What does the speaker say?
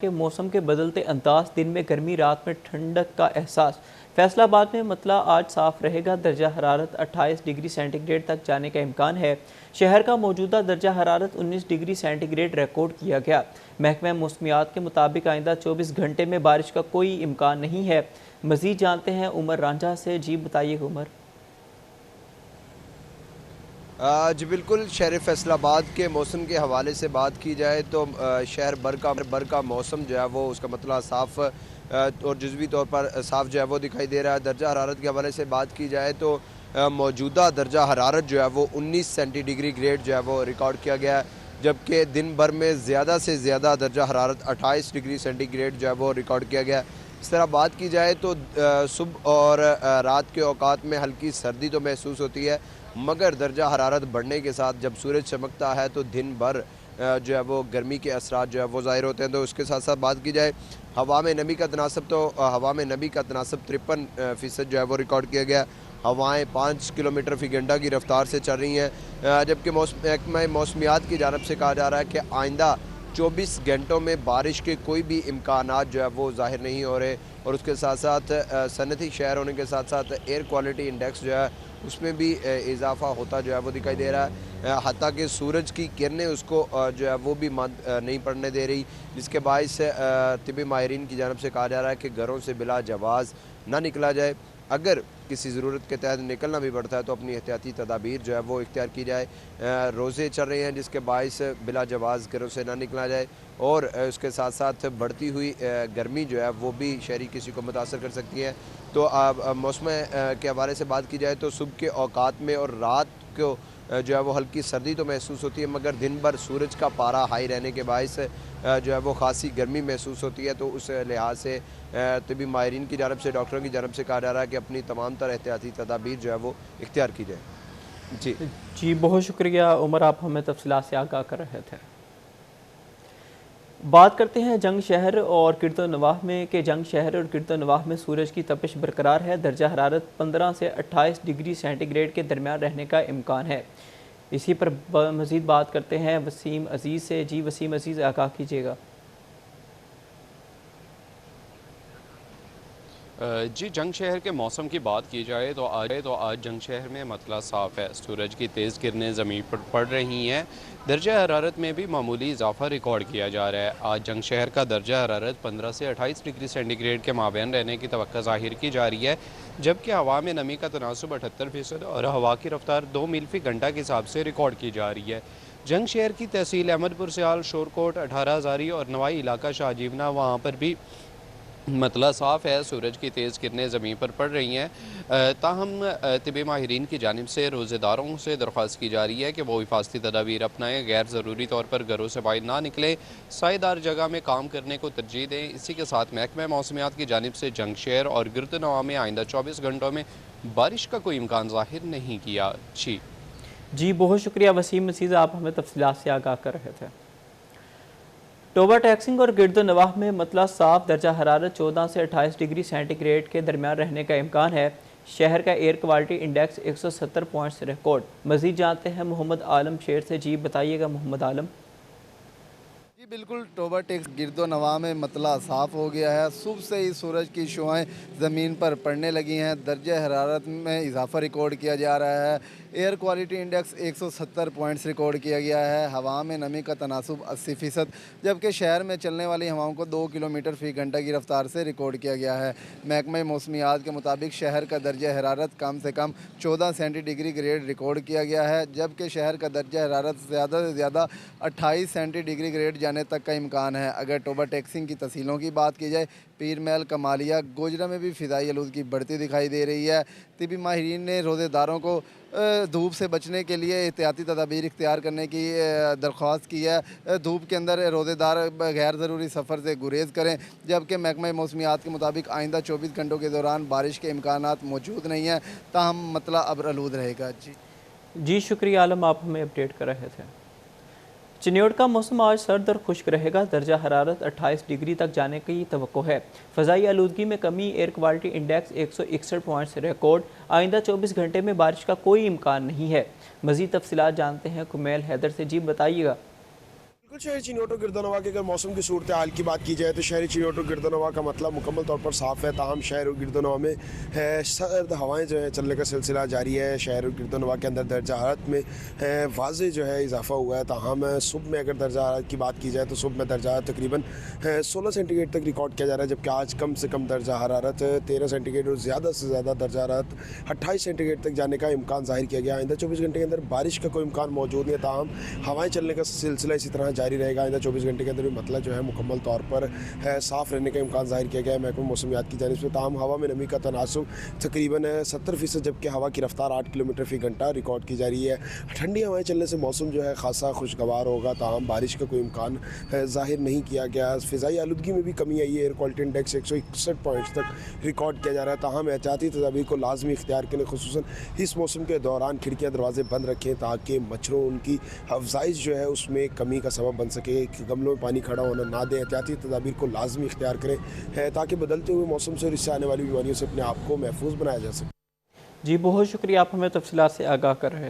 के मौसम के बदलते अंदाज, दिन में गर्मी, रात में ठंडक का एहसास। फैसलाबाद में मतला आज साफ रहेगा। दर्जा हरारत 28 डिग्री सेंटीग्रेड तक जाने का इम्कान है। शहर का मौजूदा दर्जा हरारत 19 डिग्री सेंटीग्रेड रिकॉर्ड किया गया। महकमा मौसमियात के मुताबिक आइंदा 24 घंटे में बारिश का कोई इम्कान नहीं है। मज़ीद जानते हैं उमर रांझा से। जी बताइए उमर। जी बिल्कुल, शहर फैसलाबाद के मौसम के हवाले से बात की जाए तो शहर भर का मौसम जो है वो उसका मतलब साफ़ और जुज़वी तौर पर साफ़ जो है वो दिखाई दे रहा है। दर्जा हरारत के हवाले से बात की जाए तो मौजूदा दर्जा हरारत जो है वो 19 सेंटीग्रेड जो है वो रिकॉर्ड किया गया है, जबकि दिन भर में ज़्यादा से ज़्यादा दर्जा हरारत 28 डिग्री सेंटीग्रेड जो है वो रिकॉर्ड किया गया है। इस तरह बात की जाए तो सुबह और रात के औकात में हल्की सर्दी तो महसूस होती है, मगर दर्जा हरारत बढ़ने के साथ जब सूरज चमकता है तो दिन भर जो है वो गर्मी के असरात जो है वो ज़ाहिर होते हैं। तो उसके साथ साथ बात की जाए हवा में नमी का तनासब, तो हवा में नमी का तनासब 53% जो है वो रिकॉर्ड किया गया। हवाएं 5 किलोमीटर फ़ी घंटा की रफ्तार से चल रही हैं, जबकि महकमा मौसमियात की जानब से कहा जा रहा है कि आइंदा 24 घंटों में बारिश के कोई भी इम्कानात जो है वो ज़ाहिर नहीं हो रहे। और उसके साथ साथ सनती शहर होने के साथ साथ एयर क्वालिटी इंडेक्स जो है उसमें भी इजाफ़ा होता जो है वो दिखाई दे रहा है। हत्ता कि सूरज की किरणें उसको जो है वो भी नहीं पड़ने दे रही, जिसके बायस तिबी माहिरीन की जानब से कहा जा रहा है कि घरों से बिला जवाज़ ना निकला जाए। अगर किसी ज़रूरत के तहत निकलना भी पड़ता है तो अपनी एहतियाती तदाबीर जो है वो इख्तियार की जाए। रोज़े चल रहे हैं जिसके बायस बिला जवाज़ घरों से ना निकला जाए। और उसके साथ साथ बढ़ती हुई गर्मी जो है वो भी शहरी किसी को मुतासर कर सकती है। तो मौसम के हवाले से बात की जाए तो सुबह के औकात में और रात को जो है वो हल्की सर्दी तो महसूस होती है, मगर दिन भर सूरज का पारा हाई रहने के बायस जो है वो खासी गर्मी महसूस होती है। तो उस लिहाज से तबी माहिरीन की जानब से, डॉक्टरों की जानब से कहा जा रहा है कि अपनी तमाम तरह एहतियाती तदाबीर जो है वो इख्तियार की जाए। जी बहुत शुक्रिया उमर, आप हमें तफसीलात से आगाह कर रहे थे। बात करते हैं जंग शहर और गिरदोनवाह में कि जंग शहर और गिरदोनवाह में सूरज की तपिश बरकरार है। दर्जा हरारत 15 से 28 डिग्री सेंटीग्रेड के दरमियान रहने का इम्कान है। इसी पर मज़ीद बात करते हैं वसीम अजीज़ से। जी वसीम अजीज़, आगाह कीजिएगा। जी, जंग शहर के मौसम की बात की जाए तो आज जंग शहर में मतला साफ़ है। सूरज की तेज़ किरणें ज़मीन पर पड़ रही हैं। दर्जा हरारत में भी मामूली इजाफा रिकॉर्ड किया जा रहा है। आज जंग शहर का दर्जा हरारत 15 से 28 डिग्री सेंटीग्रेड के माबैन रहने की तवक्को ज़ाहिर की जा रही है, जबकि हवा में नमी का तनासब 78% और हवा की रफ्तार 2 मील फ़ी घंटा के हिसाब से रिकॉर्ड की जा रही है। जंग शहर की तहसील अहमदपुर सियाल, शोरकोट, 18 हज़ारी और नवाई इलाका शाहजीवना, वहाँ पर भी मतला साफ़ है। सूरज की तेज़ किरणें ज़मीन पर पड़ रही हैं। ताहम तिबी माहिरीन की जानिब से रोज़ेदारों से दरख्वास्त की जा रही है कि वो हिफाजती तदाबीर अपनाएँ, गैर ज़रूरी तौर पर घरों से बाहर ना निकलें, सायेदार जगह में काम करने को तरजीह दें। इसी के साथ महकमा मौसमियात की जानिब से जंग शहर और गिरदनवा में आइंदा 24 घंटों में बारिश का कोई इम्कान ज़ाहिर नहीं किया। जी बहुत शुक्रिया वसीम अजीज़, आप हमें तफसीलात से आगाह कर रहे थे। टोबा टैक्सिंग और गिरदोनवाह में मतला साफ, दर्जा हरारत 14 से 28 डिग्री सेंटीग्रेड के दरमियान रहने का इम्कान है। शहर का air quality index 170 points record. मज़ीद जानते हैं मोहम्मद आलम शेर से। जी बताइएगा मोहम्मद आलम। जी बिल्कुल, टोबा टैक्स गिरदोनवाह में मतला साफ़ हो गया है। सुबह से ही सूरज की शुआएं ज़मीन पर पड़ने लगी हैं। दर्जा हरारत में इजाफ़ा रिकॉर्ड किया जा रहा है। Air quality index 170 points record किया गया है। हवा में नमी का तनासब 80%, जबकि शहर में चलने वाली हवाओं को 2 किलोमीटर फ़ी घंटा की रफ्तार से रिकॉर्ड किया गया है। महकमा मौसमियात के मुताबिक शहर का दर्जा हरारत कम से कम 14 सेंटीग्रेड रिकॉर्ड किया गया है, जबकि शहर का दर्जा हरारत ज़्यादा से ज़्यादा 28 सेंटीग्रेड जाने तक का इम्कान है। अगर टोबा टैक्सिंग की तहसीलों की बात की जाए, पीर महल, कमालिया, गोजरा में भी फ़िज़ाई आलूदगी बढ़ती दिखाई दे रही है। तिबी माहिरीन ने रोज़ेदारों को धूप से बचने के लिए एहतियाती तदाबीर इख्तियार करने की दरख्वास्त की है। धूप के अंदर रोज़ेदार गैर ज़रूरी सफ़र से गुरेज़ करें, जबकि महकमा मौसमियात के मुताबिक आइंदा 24 घंटों के दौरान बारिश के इम्कानात मौजूद नहीं हैं, ताहम मतला अबरआलूद रहेगा। जी शुक्रिया आलम, आप हमें अपडेट कर रहे थे। चिन्योट का मौसम आज सर्द और खुश्क रहेगा। दर्जा हरारत 28 डिग्री तक जाने की तवक्को है। फ़ज़ाई आलूदगी में कमी, air quality index 161 points record. आइंदा 24 घंटे में बारिश का कोई इम्कान नहीं है। मज़ीद तफसीलात जानते हैं कुमैल हैदर से। जी बताइएगा। बिल्कुल शहरी चिन्होटो गिरदोनवा के अगर मौसम की सूरत हाल की बात की जाए तो शहरी चिन्होटो गिरदोनवा का मतलब मुकम्मल तौर पर साफ़ है। ताहम शहर और गिरदोनवा में सर्द हवाएं जो है चलने का सिलसिला जारी है। शहर और गिरदोनवा के अंदर दर्जा हरारत में वाज़े जो है इजाफा हुआ है। ताहम सुबह में अगर दर्जा हरारत की बात की जाए तो सुबह में दर्जा हरारत तकरीबन 16 सेंटीग्रेड तक रिकॉर्ड किया जा रहा है, जबकि आज कम से कम दर्जा हरारत 13 सेंटीग्रेड और ज़्यादा से ज़्यादा दर्जा हरारत 28 सेंटीग्रेड तक जाने का इम्कान ज़ाहिर किया गया। आइंदा 24 घंटे के अंदर बारिश का कोई इम्कान मौजूद नहीं है। ताहम हवाएँ चलने का सिलसिला इसी तरह जारी रहेगा। आइंदा 24 घंटे के अंदर भी मतलब जो है मुकम्मल तौर पर साफ़ रहने का इम्कान ज़ाहिर किया गया है महकमा मौसमियात की जानिब से। ताहम हवा में नमी का तनासुब तकरीबन 70%, जबकि हवा की रफ्तार 8 किलोमीटर फ़ी घंटा रिकॉर्ड की जा रही है। ठंडी हवाएं चलने से मौसम जो है खासा खुशगवार होगा। ताहम बारिश का कोई इम्कान ज़ाहिर नहीं किया गया। फ़िज़ाई आलूदगी में भी कमी आई है। एयर क्वालिटी इंडेक्स 161 पॉइंट्स तक रिकॉर्ड किया जा रहा है। ताहम एहतियाती तदाबीर को लाजमी इख्तियार करें, खुसूसन इस मौसम के दौरान खिड़कियाँ दरवाजे बंद रखें ताकि मच्छरों उनकी अफजाइश जो है उसमें कमी का सबब बन सके। गमलों में पानी खड़ा होना ना दें। एहतियाती तदाबीर को लाजमी इख्तियार करें ताकि बदलते हुए मौसम से और इससे आने वाली बीमारियों से अपने आप को महफूज बनाया जा सके। जी बहुत शुक्रिया, आप हमें तफसीलात से आगाह कर रहे हैं।